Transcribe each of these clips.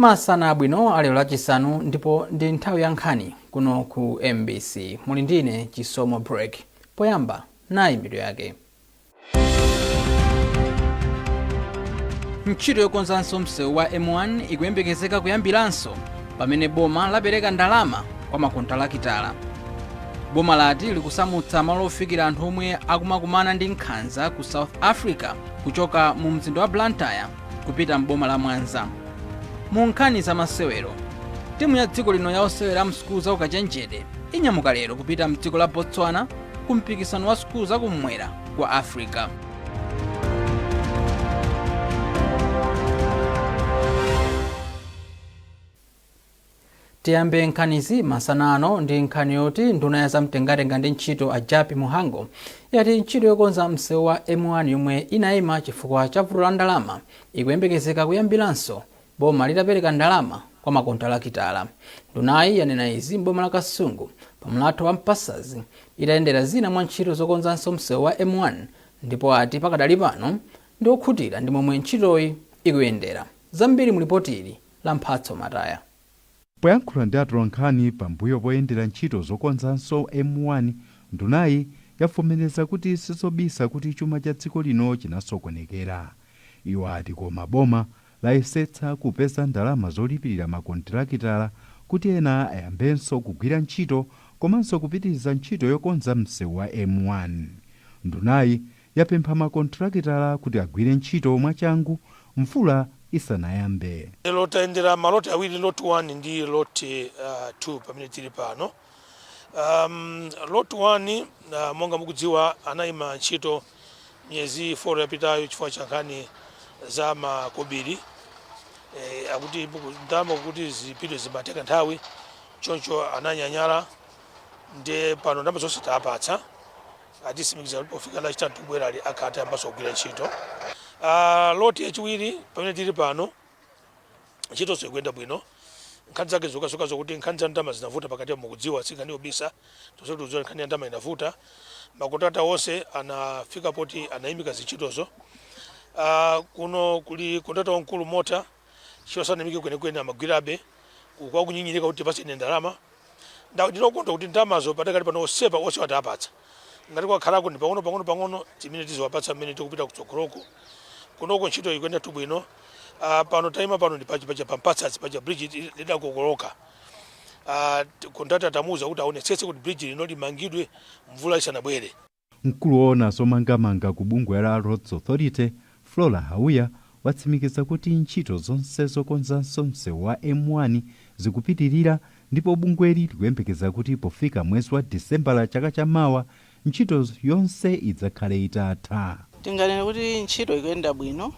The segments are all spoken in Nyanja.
Masana abwino ali lachisanu ndipo ndi nthawi ya nkhani kuno ku MBC. Muli ndine Chisomo Break. Poyamba nayi mitu yake. Ntchito yokonzanso msewu wa M1 ikuyembekezeka kuyambiranso pamene boma lapereka ndalama kwa makontalakitala. Boma lati likusamutsa malo ofikira anthu omwe akumakumana ndi nkhanza ku South Africa kuchoka mu mzinda wa Blantyre kupita mboma la Mwanza. Mu nkhani za masewero, timu ya dziko lino ya osewera msukulu za ukachenjede inyamuka lero kupita mdziko la Botswana ku mpikisano wa sukulu za kumwera kwa Africa. Tiyambe nkhanizi masanano ndi nkhani yoti nduna ya zamtengatenga ndi ntchito a Japi Muhango yati ntchito yokonza msewu wa M1 yomwe inayima chifukwa cha vuto la ndalama ikuyembekezeka kuyambiranso boma litapereka ndalama kwa makontalakitala. Ndunayi yanena izi mboma la Kasungu pamlatho wa Mpasazi itayendera zina mwa ntchito zokonzanso msewu wa M1 ndipo ati pakadali pano ndi okhutira ndi momwe ntchitoyi ikuyendera. Zambiri mulipotili la Mphatso Mataya. Poyankhula ndi atolankhani pambuyo poyendera ntchito zokonzanso M1, ndunayi yavomereza kuti sizobisa kuti chuma cha dziko lino chinasokonekera. Iwo ati koma boma layesetsa kupeza ndalama zolipirira makontalakitala kuti ena ayambenso kugwira ntchito komanso kupitiriza ntchito yokonza msewu wa M1. Ndunayi yapempha makontalakitala kuti agwire ntchito mwachangu mvula isanayambe. Lotayendera maloti awiri, lot 1 ndi lot 2 pamene tili pano. Lot 1 monga mukudziwa anayima ntchito myezi 4 yapitayo chifukwa cha nkhani za makobiri. Akuti ndalama kuti zipito zimateka nthawi choncho ananyanyala ndi pano ndalama zonse tapatsa atisimikiza kuti pofika lachitatu bwera ali akhate ambaso kugwira ntchito. Loti yachiwiri pamene tili pano ntchito zikuyenda bwino. Nkhani zake zokasoka zokuti nkhani za ndalama zinavuta pakati pa mukudziwa sikani obisa tonse tudziwa nkhani ya ndalama inavuta. Makontrakta onse anafika poti anayimika zintchitozo. Kuno kuli kontrakta wankulu mota chiwasanamike kwenekwene amagwirabe kwa kunyinyirika kuti pasi ine ndalama. Ndinokonda kuti ndalamazo patakali pano osepa onse watapatsa. Ngati kwakhalako ndi pang'ono timene tizowapatsa mmene tikupita kutsogoloko. Kunoko ntchito ikuyenda bwino. Pano taima pano ndi pa Mpasazi paja bridge lidakokoloka. Kontrakta tamuza kuti aonetsetse kuti bridge lino limangidwe mvula isanabwere. Mkulu woona zomangamanga ku bungwe la Roads Authority Flora Hauya watsimikiza kuti ntchito zonse zokonzanso msewu wa M1 zikupitirira ndipo bungweli likuyembekeza kuti pofika mwezi wa Disemba chaka chamawa ntchito yonse idzakhale itatha. Tinganene kuti ntchito ikuyenda bwino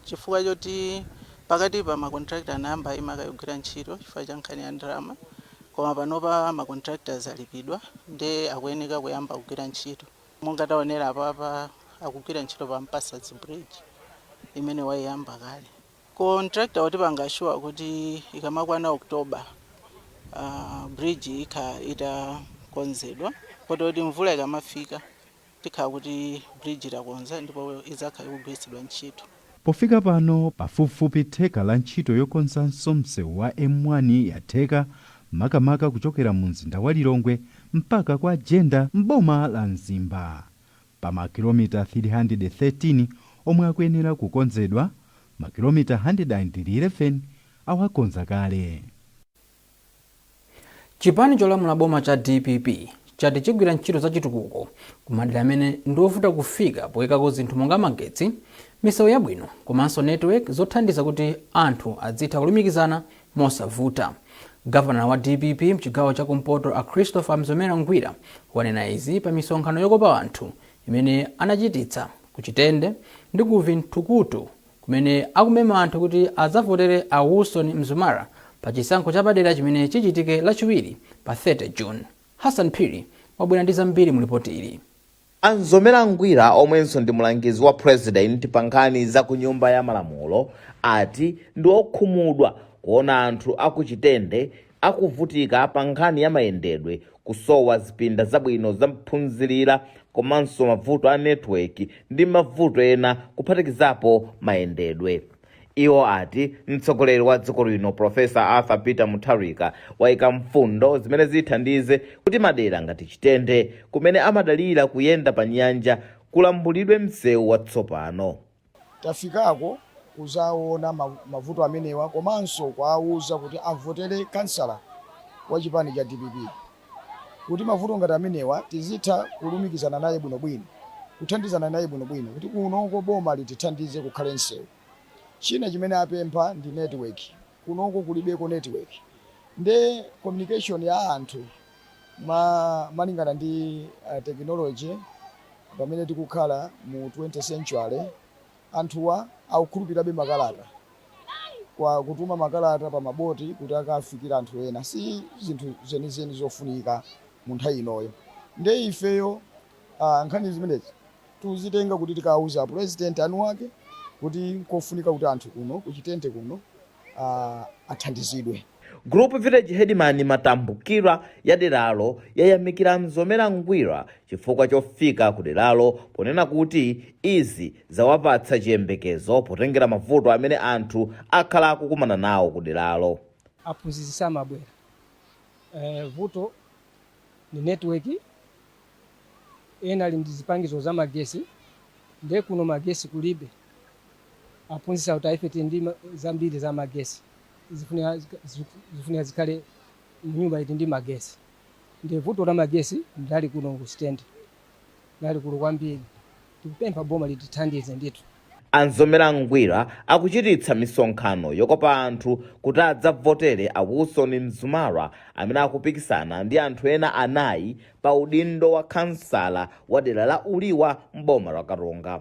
chifukwa choti pakati pa makontrakta anayamba imakayogwira ntchito chifukwa cha nkhani ya ndalama, koma panopa makontraktas alipidwa ndi akuyeneka kuyamba kugwira ntchito. Monga taonera apa akugwira ntchito pa Mpasazi bridge imene wayamba kale. Kontrakta woti pangashuwa kuti ikamakwana Oktoba bridge itakonzedwa kuti mvula ikamafika tikhala kuti bridge itakonza ndipo izakhala ikugwiritsidwa ntchito. Pofika pano pafupifupi theka la ntchito yokonzanso msewu wa M1 yatheka makamaka kuchokera mu mzinda wa Lilongwe mpaka kwa Jenda mboma la Mzimba. Pa makilomita 313 omwe akuyenera kukonzedwa, makilomita 111 awakonza kale. Chipani cholamula boma cha DPP chati chigwira ntchito za chitukuko kumadera amene ndiovuta kufika poyikako zinthu monga magetsi, misewu yabwino komanso network zothandiza kuti anthu adzitha kulumikizana mosavuta. Gavana wa DPP mchigawo cha kumpoto a Christopher Mzomera Ngwira wanena izi pa misonkhano yokopa anthu imene anachititsa kuchitende ndi ku Vintukutu kumene akumema anthu kuti adzavotere a Wilson Mzumara pa chisankho chapadera chimene chichitike lachiwiri pa 30 June. Hassan Phiri wabwera ndi zambiri mulipoti ili. Mzomera Ngwira omwenso ndi mulangizi wa president pa nkhani za ku nyumba ya malamulo ati ndi okhumudwa kuona anthu akuchitende akuvutika pa nkhani ya mayendedwe, kusowa zipinda zabwino zamphunzirira komanso mavuto a network ndi mavuto ena kuphatikizapo mayendedwe. Iwo ati mtsogoleri wa dziko lino Profesa Arthur Peter Mutharika waika mfundo zimene zithandize kuti madera ngati Chitende kumene amadalira kuyenda pa nyanja kulambulidwe msewu watsopano. Tafikako kuzaona mavuto amenewa komanso kwauza kuti avotere kansala wa chipani cha DPP kuti mavuto ngati amenewa tizitha kulumikizana naye bwinobwino, kuthandizana naye bwinobwino kuti kunoko boma litithandize kukhale msewu. China chimene apempha ndi network, kunoko kulibeko network. Nde communication ya anthu malingana ndi technology pamene tikukhala mu 20th century, anthuwa akukhulupirabe makalata kwa kutuma makalata pa maboti kuti akafikira anthu ena, si zinthu zenizeni zofunika mu nthawi inoyo. Nde ifeyo nkhani zimenezi tuzitenga kuti tikauza president anu wake kuti kofunika kuti anthu kuno kuchitente kuno athandizidwe. Group Village Headman Matambukira ya deralo yayamikira Nzomera Ngwira chifukwa chofika ku deralo ponena kuti izi zawapatsa chiyembekezo potengera mavuto amene anthu akhala akukumana nawo ku deralo. Aphunzitsa mabwera vuto ni network ena ali ndizipangizo za magesi nde kuno magesi kulibe. Aphunzitsa kuti ife ndi zambiri za magesi zifunika zikale nyumba iti ndi magesi. Nde vuto la magesi ndali kuno ku Chitende ndali kulo kwambiri, tikupempha boma litithandize ndithu. Anzomera Ngwira akuchititsa misonkhano yokopa anthu kuti adzavotere Wilson Mzumara amene akupikisana ndi anthu ena anayi pa udindo wa kansala wa dera la Uliwa m'boma la Karonga.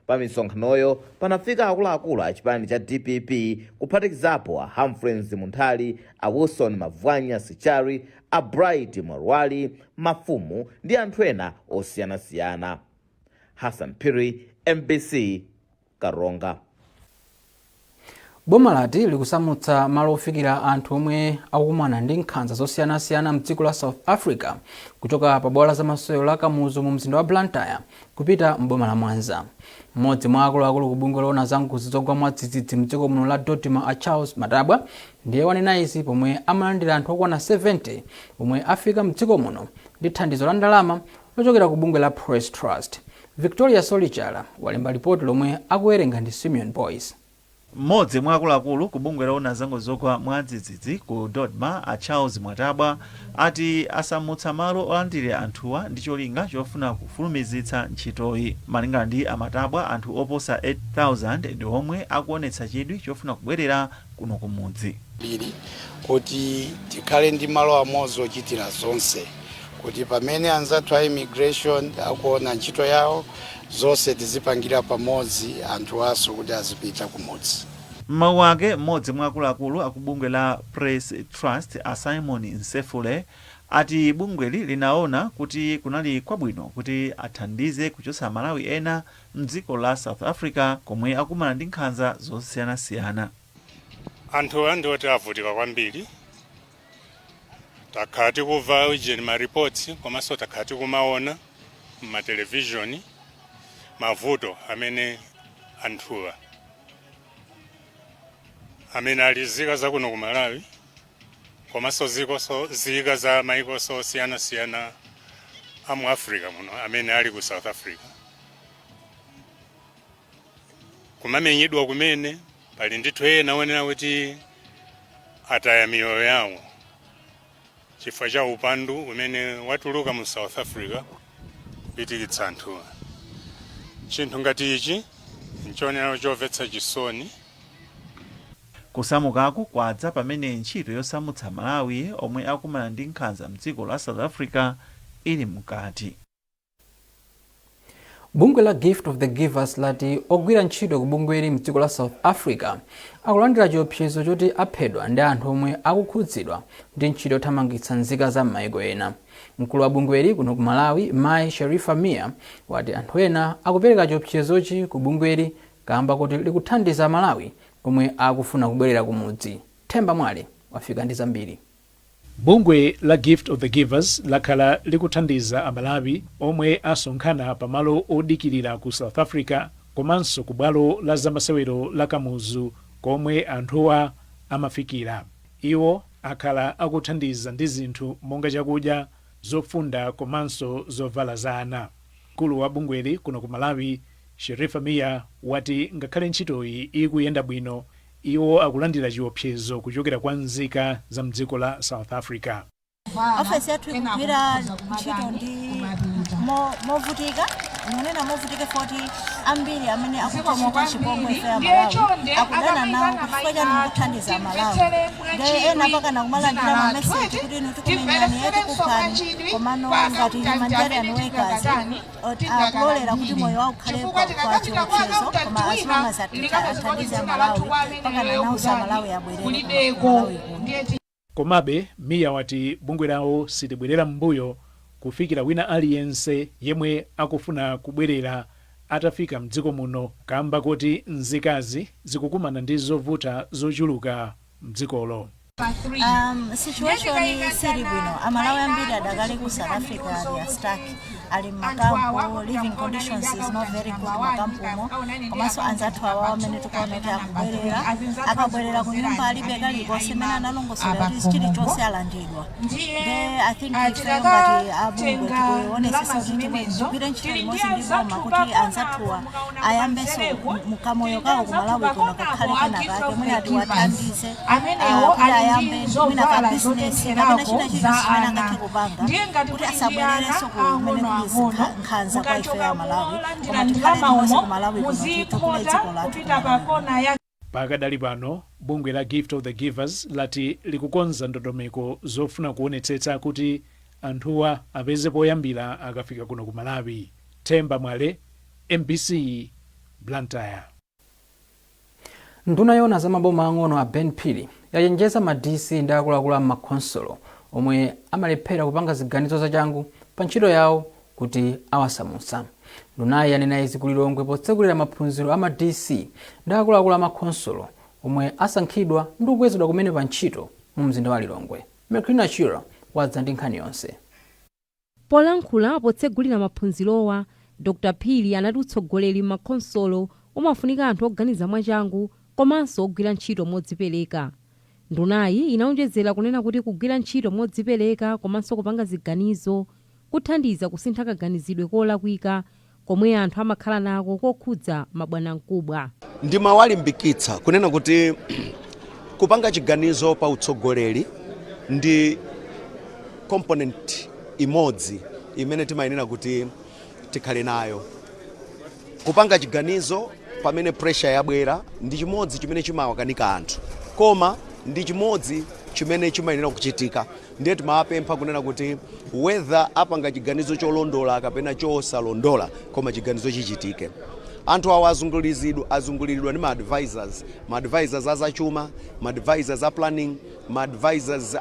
Pa misonkhanoyo panafika akuluakulu a chipani cha DPP kuphatikizapo a Humphrey Munthali, a Wilson Mavwanya Sichari, a Bright Marwali, Mafumu ndi anthu ena osiyanasiyana. Hassan Piri, MBC, Karonga. Boma lati likusamutsa malo ofikira anthu omwe akukumana ndi nkhanza zosiyanasiyana mdziko la South Africa kuchoka pa bwalo la zamasewero la Kamuzu mu mzinda wa Blantyre kupita mboma la Mwanza. Mmodzi mwa akuluakulu ku bungwe loona za ngozi zogwa mwadzidzidzi mdziko muno la Dotima a Charles Matabwa ndiye wanena izi pomwe amalandira anthu okwana 70 omwe afika mdziko muno ndi thandizo la ndalama lochokera ku bungwe la Press Trust. Victoria Solichala walemba ripoti lomwe akuwerenga ndi Simeon Boyce. Mmodzi mwa akuluakulu ku bungwe loona za ngozi zogwa mwadzidzidzi ku Dodma a Charles Matabwa ati asamutsa malo olandira anthuwa ndi cholinga chofuna kufulumizitsa ntchitoyi. Malingana ndi Matabwa, anthu oposa 8,000 ndi omwe akuonetsa chidwi chofuna kubwerera kuno kumudzi. Kuti tikhale ndi malo amodzi ochitira zonse, kuti pamene anzathu a immigration akuona ntchito yawo zonse tizipangira pamodzi anthu aso kuti azipita kumudzi. Mawu ake mmodzi mwa akuluakulu akubungwe la Press Trust a Simon Nsefule ati bungweli linaona kuti kunali kwabwino kuti athandize kuchotsa Malawi ena mdziko la South Africa komwe akumana ndi nkhanza zosiyanasiyana. Anthu andoti avutika kwambiri, takhati kuva ujeni ma reports komanso takhati kumaona ma television mavuto amene anthuwa amene alizika za kuno ku Malawi komanso zika za maiko osiyana amu Africa muno amene ali ku South Africa kumamenyedwa kumene pali ndithu ena onena kuti ataya miyoyo yawo chifukwa cha upandu umene watuluka mu South Africa kupitikitsa anthuwa. Chinthu ngati ichi nchonera chomvetsa chisoni. Kusamukako kwadza pamene ntchito yosamutsa Malawi omwe akumana ndi nkhanza mdziko la South Africa ili mkati. Bungwe la Gift of the Givers lati ogwira ntchito ku bungweli mdziko la South Africa akulandira chiopsezo choti aphedwa ndi anthu omwe akukhudzidwa ndi ntchito yothamangitsa nzika za m'mayiko ena. Mkulu wa bungweli kuno ku Malawi, Mai Sharifa Mia, wati anthu ena akupereka chiopsezochi ku bungweli kamba kuti likuthandiza Malawi omwe akufuna kubwerera kumudzi. Themba Mwale wafika ndi zambiri. Bungwe la Gift of the Givers lakhala likuthandiza Amalawi omwe asonkhana pamalo odikirira ku South Africa komanso ku bwalo la zamasewero la Kamuzu komwe anthuwa amafikira. Iwo akhala akuthandiza ndi zinthu monga chakudya, zofunda komanso zovala za ana. Mkulu wa bungweli kuno ku Malawi, Sherifa Mia, wati ngakhale ntchitoyi ikuyenda bwino, iwo akulandira chiopsezo kuchokera kwa nzika za mdziko la South Africa. Ofesi yathu ikugwira ntchito ndi movutika, nonena movutika foti ambiri amene akuchita chipongwe cha Malawi akudana nawo chifukwa cha kuthandiza Malawi. Ndiye ena pakana kumalandira ma message kuti inu tikumenyani yetu kuphani komano ngati humanitarian workers akulolera kuti moyo wawo ukhale kwa chiopsezo koma asima athandiza Malawi pakana nawo sa Malawi abwerere Malawi. Komabe Mia wati bungwe lawo silibwerera m'mbuyo kufikira wina aliyense yemwe akufuna kubwerera atafika mdziko muno, kamba kuti nzikazi zikukumana ndi zovuta zochuluka mdzikolo. Situation siri bwino. Amalawi ambiri adakali ku South Africa ali stuck. Ali makampo, living conditions is not very good makampo. Komanso anzathu awa amene tikuoneka akabwerera ku nyumba alibe kali kosemena nalongosera kuti chilichonse alandidwa. I think ife ngati abungwe tikuonesesa kuti tipire ntchito limodzi ndi boma kuti anzathuwa ayambenso mukamoyo kawo ku Malawi kuno kakhale kenakake mwina atiwathandize kuti ayambe mwina ka business kapena china chimene angathe kupanga kuti asabwererenso kumene kuli nkhanza kwa ife ya Malawi koma tikhale limodzi ku Malawi kuno titukule dziko lathu. Pakadali pano bungwe la Gift of the Givers lati likukonza ndondomeko zofuna kuonetsetsa kuti anthuwa apeze poyambira akafika kuno ku Malawi. Themba Mwale, MBC, Blantyre. Nduna yona za maboma ang'ono a Ben Phiri yachenjeza ma DC ndi akuluakulu a makonsolo omwe amalephera kupanga ziganizo zachangu pa ntchito yawo kuti awasamutsa. Ndunayi yanena izi ku Lilongwe potsekulira maphunziro a ma DC ndi akuluakulu a makonsolo omwe asankhidwa ndi kukwezedwa kumene pa ntchito mu mzinda wa Lilongwe. Mekrina Chira wadza ndi nkhani yonse. Polankhula potsegulira maphunzirowa, Dr. Phiri anati utsogoleri makonsolo umafunika anthu oganiza mwachangu komanso ogwira ntchito modzipereka. Ndunayi inaonjezera kunena kuti kugwira ntchito modzipereka komanso kupanga ziganizo kuthandiza kusintha kaganizidwe kolakwika komwe anthu amakhala nako kokhudza mabwanamkubwa. Ndimawalimbikitsa kunena kuti kupanga chiganizo pa utsogoleri ndi component imodzi imene timayenera kuti tikhale nayo. Kupanga chiganizo pamene pressure yabwera ndi chimodzi chimene chimawakanika anthu, koma ndi chimodzi chimene chimayenera kuchitika. Ndiye timapempha kunena kuti whether apanga chiganizo cholondola kapena chosalondola koma chiganizo chichitike. Anthu awa azunguliridwa ndi ma-advisors azachuma, ma-advisors a planning, ma-advisors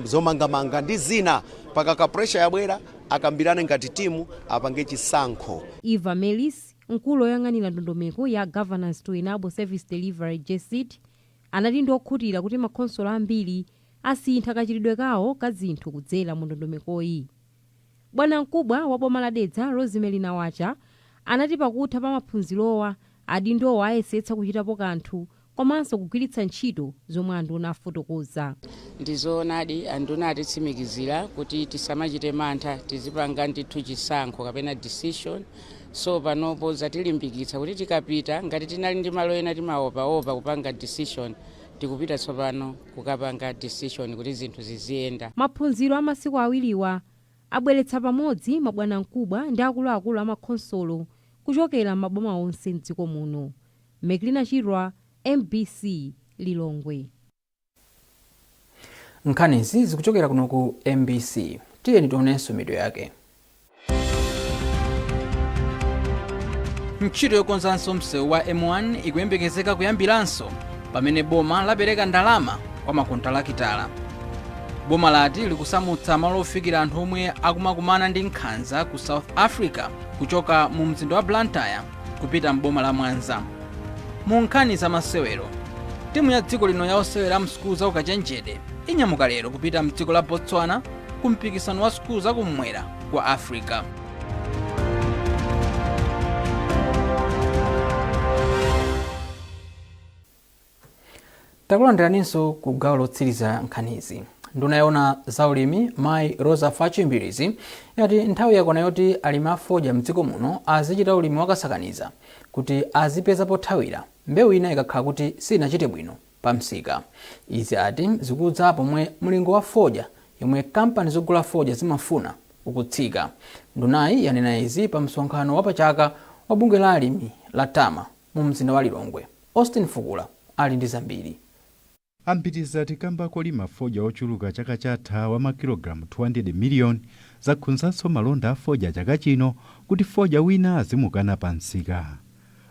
zomangamanga ndi zina pakaka pressure yabwera akambirane ngati timu apange chisankho. Eva Melis, mkulu oyang'anira ndondomeko ya Governance to Enable Service Delivery JSID, anati ndi okhutira kuti makonsolo ambiri asintha kachitidwe kawo ka zinthu kudzera mu ndondomekoyi. Bwanamkubwa wa boma la Dedza Rosemary Nawacha anati pakutha pa maphunzirowa adindowo ayesetsa kuchitapo kanthu komanso kugwiritsa ntchito zomwe anduna afotokoza. Ndizoonadi anduna atitsimikizira kuti tisamachite mantha tizipanga ndithu chisankho kapena decision. So panopo zatilimbikitsa kuti tikapita ngati tinali ndi malo ena timaopa kupanga decision, tikupita tsopano kukapanga decision kuti zinthu ziziyenda. Maphunziro a masiku awiriwa abweretsa pamodzi mabwanamkubwa ndi akuluakulu a makonsolo kuchokera maboma onse mdziko muno. Mekrina Chirwa, MBC, Lilongwe. Nkhani izi zikuchokera kuno ku MBC. Tiyeni tionenso mitu yake. Ntchito yokonzanso msewu wa M1 ikuyembekezeka kuyambiranso pamene boma lapereka ndalama kwa makontalakitala. Boma lati likusamutsa malo ofikira anthu omwe akumakumana ndi nkhanza ku South Africa kuchoka mu mzinda wa Blantyre kupita mboma la Mwanza. Mu nkhani za masewero, timu ya dziko lino ya osewera msukulu za ukachenjede inyamuka lero kupita mdziko la Botswana ku mpikisano wa sukulu za kumwera kwa Africa. takulandiraninso ku gawo lotsiriza nkhanizi. Nduna yona zaulimi Mayi Rosa Fachimbirizi yati nthawi yakwana yoti alimi afodya mdziko muno azichita ulimi wakasakaniza kuti azipeza pothawira mbewu ina ikakhala kuti sinachite bwino pa msika. Izi ati zikudza pomwe mlingo wa fodya yomwe kampani zogula fodya zimafuna ukutsika. Ndunayi yanena izi pa msonkhano wapachaka wa bungwe la alimi la Tama mu mzinda wa Lilongwe. Austin Fukula ali ndi zambiri. Ambitiza tikamba kolima fodya ochuluka chaka chatha wa makilogramu 200 miliyoni zakhunzanso malonda a fodya chaka chino kuti fodya wina azimukana pa msika.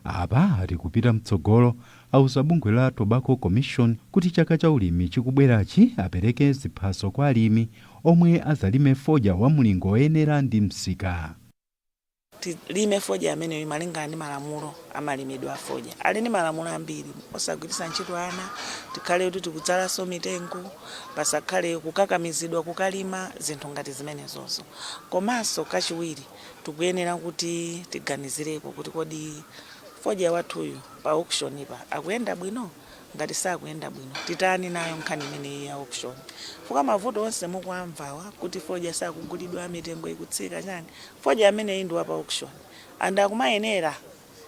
Apa ati kupita mtsogolo auza bungwe la Tobacco Commission kuti chaka cha ulimi chikubwerachi apereke ziphaso kwa alimi omwe azalime fodya wa mulingo oyenera ndi msika. Tilime fodya amene malingana ndi malamulo amalimidwa fodya. Ali ndi malamulo ambiri osagwiritsa ntchito ana, tikhale kuti tikudzalaso mitengo, pasakhale kukakamizidwa kukalima zinthu ngati zimenezozo. Komanso kachiwiri tikuyenera kuti tiganizireko kuti kodi fodya wathuyu pa auction ipa akuyenda bwino, ngati sakuyenda bwino titani nayo nkhani imene ya auction. Fuka mavuto onse mukuamvawa kuti fodya sakugulidwa mitengo ikutsika chani. Fodya amene ndi pa auction anda kumayenera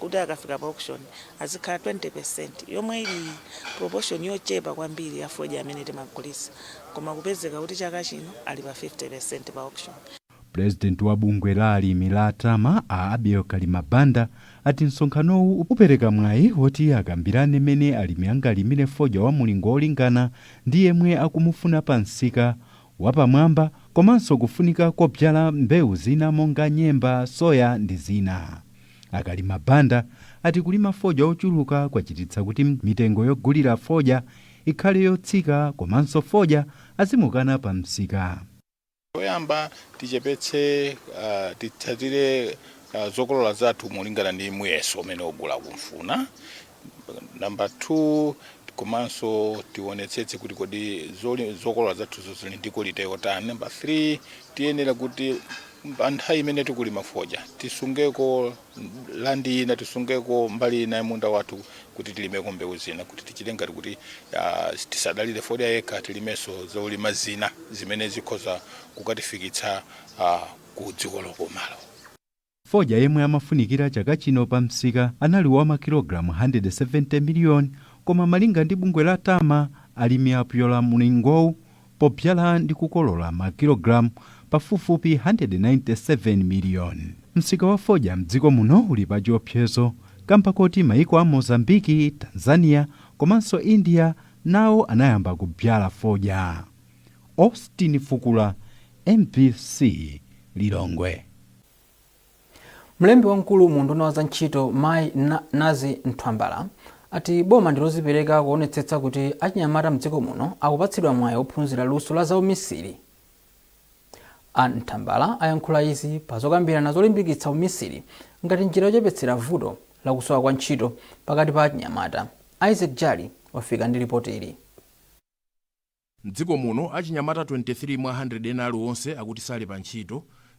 kuti akafika pa auction azikhala 20% yomwe ili proportion yochepa kwambiri ya fodya amene timagulisa, koma kupezeka kuti chaka chino ali pa 50% pa auction. President wa bungwe la alimi la Tama Abel Kalimabanda ati msonkhanowu upereka mwayi woti akambirane mene alimi angalimire fodya wa mulingo olingana ndi yemwe akumufuna pa msika wapamwamba, komanso kufunika kobyala mbewu zina monga nyemba, soya ndi zina. Akalimabanda ati kulima fodya ochuluka kwachititsa kuti mitengo yogulira fodya ikhale yotsika, komanso fodya azimukana pa msika. Oyamba tichepetse titsatire zokolola zathu molingana ndi muyeso umene ogula kumfuna. Number 2 komanso tionetsetse kuti kodi zokolola zathu zili ndi quality yotani. Number 3 tiyenera kuti nthawi imene tikulima fodya tisungeko landi ina, tisungeko mbali ina ya munda wathu kuti tilimeko mbewu zina, kuti tichite ngati kuti tisadalire fodya yekha, tilimenso zolima zina zimene zikhoza kukatifikitsa ku dziko lokomalo. Fodya yemwe amafunikira chaka chino pa msika anali wa makilogramu 170 miliyoni, koma malinga ndi bungwe la Tama alimi apyola mulingowu pobyala ndi kukolola makilogramu pafupifupi 197 miliyoni. Msika wa fodya mdziko muno uli pa chiopsezo kamba koti maiko a Mozambiki, Tanzania komanso India nawo anayamba kubyala fodya. Austin Fukula, MPC, Lilongwe. Mlembi wamkulu mu nduna za ntchito Mayi Nazi Ntwambala ati boma ndilozipereka kuonetsetsa kuti achinyamata mdziko muno akupatsidwa mwayi ophunzira luso la zaumisiri. Ntambala ayankhula izi pazokambirana zolimbikitsa umisiri ngati njira yochepetsera vuto la kusowa kwa ntchito pakati pa achinyamata. Isaac Jali wafika ndi ripoti ili. Mdziko muno achinyamata 23 mwa 100 ena aliwonse akuti sali pa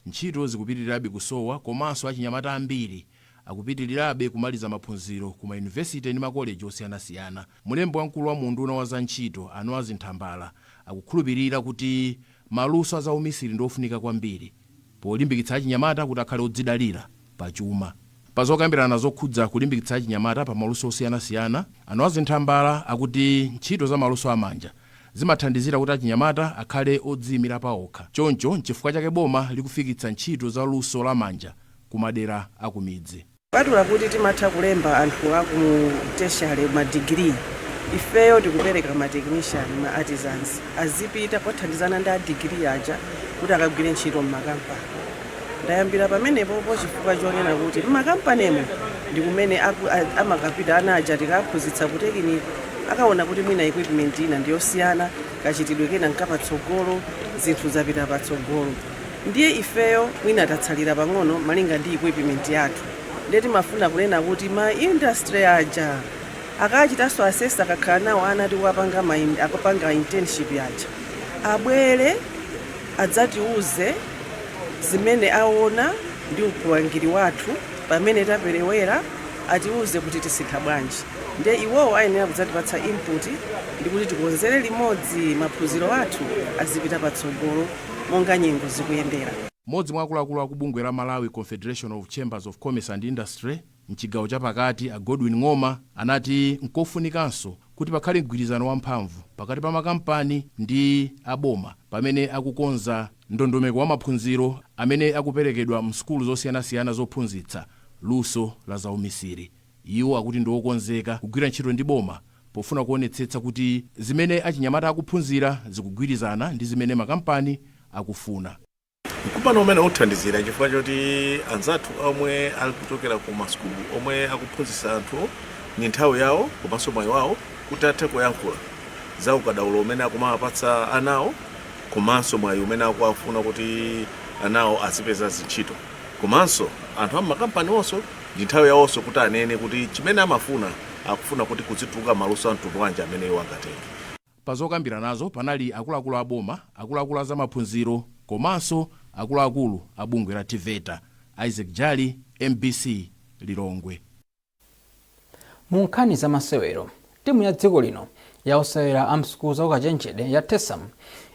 ntchito zikupitirirabe kusowa, komanso achinyamata ambiri akupitirirabe kumaliza maphunziro ku mayunivesiti ndi makoleji osiyanasiyana. Mulembi wamkulu wa nduna wa za ntchito Nazi Ntambala akukhulupirira kuti maluso azaumisiri ndofunika kwambiri polimbikitsa achinyamata kuti akhale odzidalira pa chuma. Pazokambirana zokhudza kulimbikitsa achinyamata pa maluso osiyanasiyana, Nazi Ntambala akuti ntchito za maluso amanja zimathandizira kuti achinyamata akhale odziyimira paokha. Choncho n'chifukwa chake boma likufikitsa ntchito za luso lamanja kumadera akumidzi. Patula kuti timatha kulemba anthu aku tertiary madigiri, ifeyo tikupereka ma technician ma artisans azipita kwathandizana ndi adigiri aja kuti akagwire ntchito m'makampani. Ndayambira pamenepo chifukwa chonena kuti m'makampanimo ndi kumene amakapita ana aja tikaphunzitsa ku tekiniki, akaona kuti mwina equipment ina ndiyosiyana, kachitidwe kena nkapatsogolo, zinthu zapita patsogolo. Ndiye ifeyo mwina tatsalira pang'ono malinga ndi equipment yathu. Ndeti mafuna kunena kuti ma industry aja akachitanso assessor kakhala nawo ana akapanga internship yaja abwere adzatiuze zimene aona ndi upangiri wathu pamene taperewera, atiuze kuti tisintha bwanji. ndiye iwowo ayenera kudzatipatsa input ndikuti tikonzere limodzi maphunziro athu azipita patsogolo monga nyengo zikuyendera. Modzi mwa akuluakulu a kubungwe la Malawi Confederation of Chambers of Commerce and Industry mchigawo chapakati a Godwin Ng'oma anati nkofunikanso kuti pakhale mgwirizano wamphamvu pakati pa makampani ndi aboma pamene akukonza ndondomeko wa maphunziro amene akuperekedwa msukulu zosiyanasiyana zophunzitsa luso la zaumisiri. Iwo akuti ndiokonzeka kugwira ntchito ndi boma pofuna kuonetsetsa kuti zimene achinyamata akuphunzira zikugwirizana ndi zimene makampani akufuna. Kupano umene uthandizira chifukwa choti anzathu omwe ali kuchokera ku masukulu omwe akuphunzitsa anthu ni nthawi yawo komanso mwayi wawo kuti athe kuyankhula za ukadaulo umene akumapatsa anawo komanso mwayi umene akuafuna kuti anawo azipeza zintchito. Komanso anthu amakampani onso ndi nthawi yawonso kuti anene kuti chimene amafuna akufuna kuti kuzituluka maluso a mtundu wanji amene iwo angatenge. Pazokambira nazo panali akuluakulu aboma, akuluakulu a zamaphunziro komanso akuluakulu a bungwe la TVETA. Isaac Jali, MBC, Lilongwe. Mu nkhani za masewero, timu ya dziko lino ya osewera a msukulu za ukachenjede ya TESAM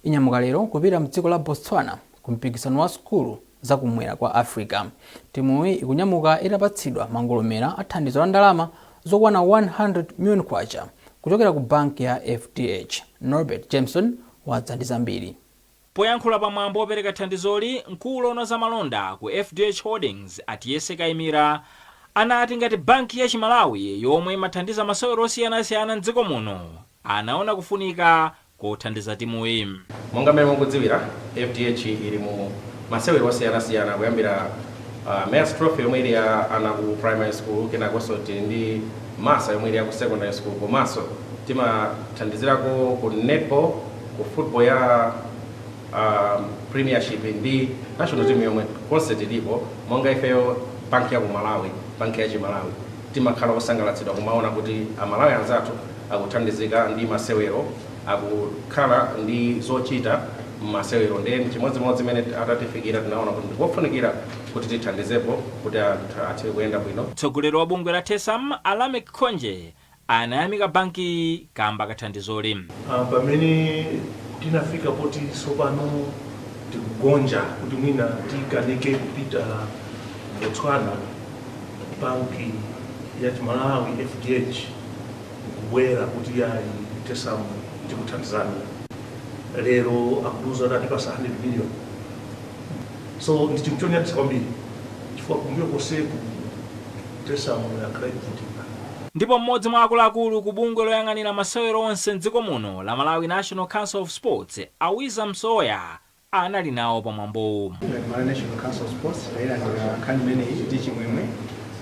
inyamuka lero kupita mdziko la Botswana ku mpikisano wa sukulu za kumwera kwa Africa. Timuyi ikunyamuka itapatsidwa mangolomera a thandizo la ndalama zokwana 100 million kwacha kuchokera ku banki ya FDH. Norbert Jameson wadza ndi zambiri. Poyankhula pamwambo opereka thandizoli, mkulu wa zamalonda ku FDH Holdings Atiyese Kaimira anati ngati banki ya Chimalawi yomwe imathandiza masewero osiyanasiyana m'dziko muno anaona kufunika kothandiza timuyi. Monga mmene mukudziwira, FDH ili mu masewero osiyanasiyana kuyambira Mayor's Trophy yomwe ili ya ana ku primary school, kenakonso ndi masa yomwe ili ya ku secondary school, komanso timathandizirako ku netball, ku football ya premiership ndi national team yomwe concert ilipo. Monga ifeyo banki ya ku Malawi, banki ya Chimalawi, timakhala osangalatsidwa kumaona kuti amalawi anzathu akuthandizika ndi masewero, akukhala ndi zochita masewero. Ndi chimodzimodzi imene atatifikira tinaona kuti ndikofunikira kuti tithandizepo kuti athe kuyenda bwino. Mtsogoleri wa bungwe la TESAM Alamek Khonje anayamika banki kamba kathandizoli. Pamene tinafika poti sopano tikugonja kuti mwina tikaneke kupita Botswana, banki ya Chimalawi FDH kubwera kuti yayi TESAM tikuthandizana. Lero akuduza dati pasa 100 million. So ndi chinthu chonyaditsa kwambiri chifukwa kumbuyo konseku TESAM yakhala ikuvutika. Ndipo mmodzi mwa akuluakulu ku bungwe loyang'anira masewero onse m'dziko muno la Malawi National Council of Sports, Awiza Msoya, anali nawo pamwambo. Malawi National Council of Sports tayilanga nkhani imeneyi ndi chimwemwe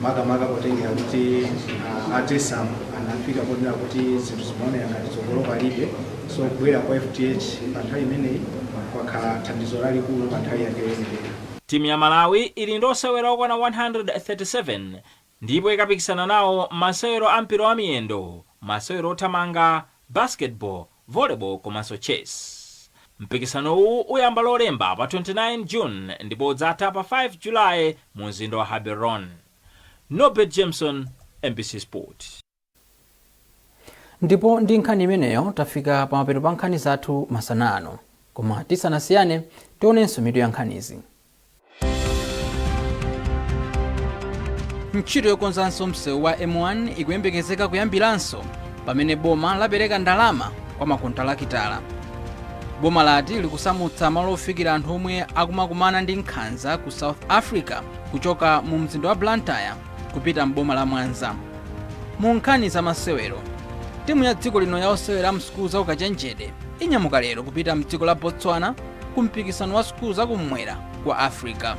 makamaka potengera kuti TESAM anafika ponena kuti zinthu zimaonera ngati tsogolo palibe. So kubwera kwa FDH pa nthawi imeneyi kwakhala thandizo lalikulu pa nthawi yake yoyendera. Timu ya Malawi ili ndi osewera okwana 137 ndipo ikapikisana nawo masewero a mpira wa miyendo, masewero othamanga, basketball, volleyball komanso chess. Mpikisano uwu uyamba lolemba pa 29 June ndipo udzatha pa 5 July mu mzinda wa Gaborone. Norbert Jameson, MBC Sport. Ndipo ndi nkhani imeneyo tafika pa mapeto pa nkhani zathu masana ano. Koma tisanasiyane tionenso mitu ya nkhanizi. Ntchito yokonzanso msewu wa M1 ikuyembekezeka kuyambiranso pamene boma lapereka ndalama kwa makontalakitala. Boma lati likusamutsa malo ofikira anthu omwe akumakumana ndi nkhanza ku South Africa kuchoka mu mzinda wa Blantyre kupita mboma la Mwanza. Mu nkhani za masewero, timu ya dziko lino ya osewera msukulu za ukachenjede inyamuka lero kupita mdziko la Botswana ku mpikisano wa sukulu za kumwera kwa Africa.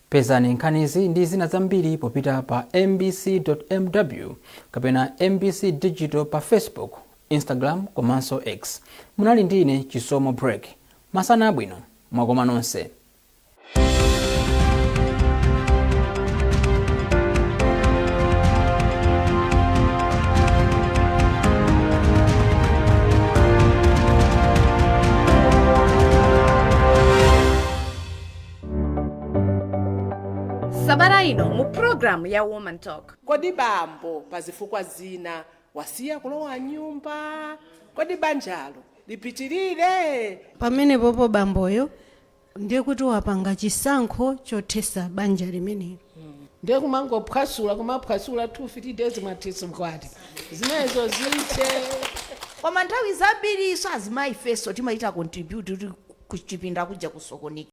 Pezani nkhanizi ndi zina zambiri popita pa mbc.mw kapena MBC Digital pa Facebook, Instagram komanso X. Munali ndine Chisomo Break. Masana abwino, mwakoma nonse. sabata ino mu programu ya Woman Talk. Kodi bambo pazifukwa zina wasiya kulowa nyumba, kodi banjalo lipitirire? Pamene popo bamboyo ndiye kuti wapanga chisankho chothesa banja limene. Ndiye kumangophwasula kumaphwasula 250 days mwatisa mkwati zimenezo zite. Koma nthawi zambiri iso azimayi feso timaita contribute kuti kuchipinda kuja kusokoneka.